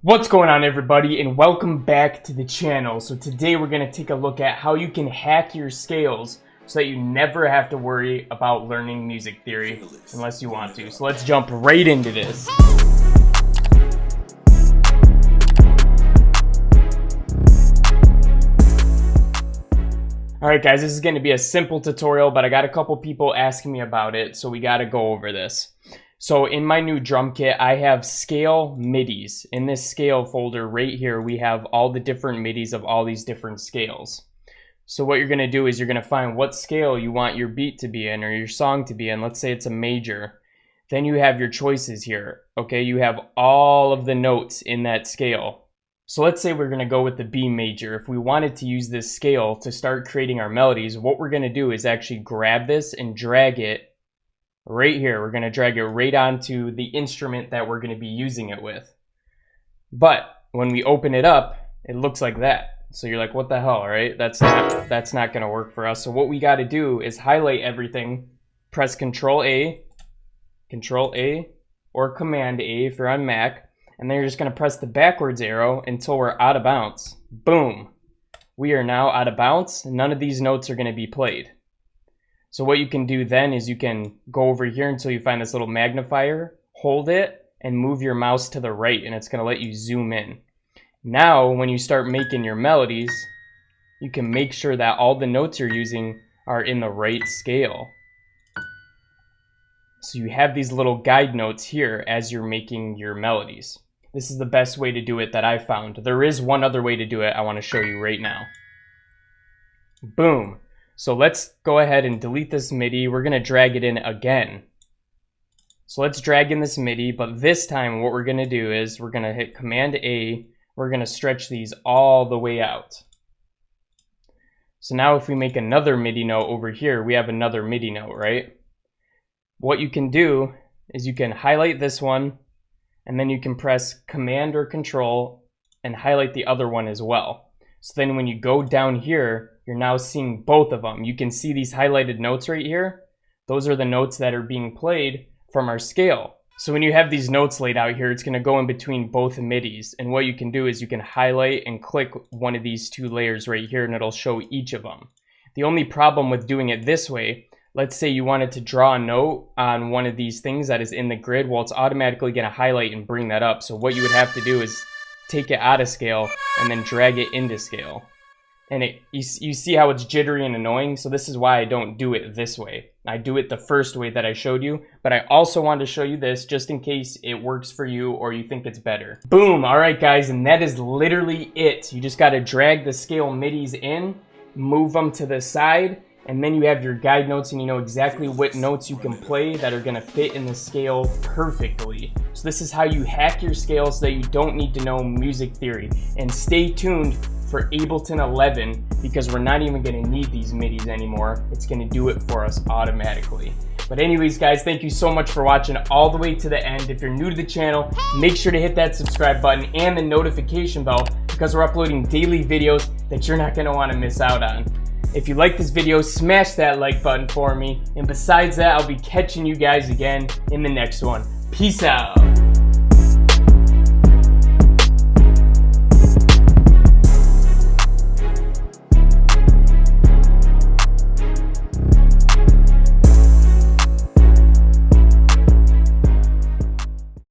What's going on, everybody, and welcome back to the channel. So today we're going to take a look at how you can hack your scales so that you never have to worry about learning music theory unless you want to. So let's jump right into this. Alright guys, this is going to be a simple tutorial, but I got a couple people asking me about it, so we got to go over this. So in my new drum kit, I have scale MIDIs. In this scale folder right here, we have all the different MIDIs of all these different scales. So what you're going to do is you're going to find what scale you want your beat to be in or your song to be in. Let's say it's a major. Then you have your choices here. Okay, you have all of the notes in that scale. So let's say we're going to go with the B major. If we wanted to use this scale to start creating our melodies, what we're going to do is actually grab this and drag it right here. We're going to drag it right onto the instrument that we're going to be using it with. But when we open it up, it looks like that. So you're like, what the hell, right? That's not going to work for us. So what we got to do is highlight everything, press Control A, or Command A if you're on Mac. And then you're just going to press the backwards arrow until we're out of bounds. Boom. We are now out of bounds. None of these notes are going to be played. So what you can do then is you can go over here until you find this little magnifier, hold it, and move your mouse to the right, and it's going to let you zoom in. Now, when you start making your melodies, you can make sure that all the notes you're using are in the right scale. So you have these little guide notes here as you're making your melodies. This is the best way to do it that I've found. There is one other way to do it I want to show you right now. Boom. So let's go ahead and delete this MIDI. We're going to drag it in again. So let's drag in this MIDI, but this time what we're going to do is we're going to hit Command A. We're going to stretch these all the way out. So now if we make another MIDI note over here, we have another MIDI note, right? What you can do is you can highlight this one, and then you can press Command or Control and highlight the other one as well. So then when you go down here, you're now seeing both of them. You can see these highlighted notes right here. Those are the notes that are being played from our scale. So when you have these notes laid out here, it's going to go in between both MIDIs. And what you can do is you can highlight and click one of these two layers right here, and it'll show each of them. The only problem with doing it this way, let's say you wanted to draw a note on one of these things that is in the grid, well, it's automatically going to highlight and bring that up. So what you would have to do is take it out of scale and then drag it into scale. And you see how it's jittery and annoying? So this is why I don't do it this way. I do it the first way that I showed you, but I also wanted to show you this just in case it works for you or you think it's better. Boom! Alright guys, and that is literally it. You just got to drag the scale MIDIs in, move them to the side, and then you have your guide notes and you know exactly what notes you can play that are going to fit in the scale perfectly. So this is how you hack your scale so that you don't need to know music theory. And stay tuned for Ableton 11 because we're not even going to need these MIDIs anymore. It's going to do it for us automatically. But anyways guys, thank you so much for watching all the way to the end. If you're new to the channel, make sure to hit that subscribe button and the notification bell because we're uploading daily videos that you're not going to want to miss out on. If you like this video, smash that like button for me. And besides that, I'll be catching you guys again in the next one. Peace out.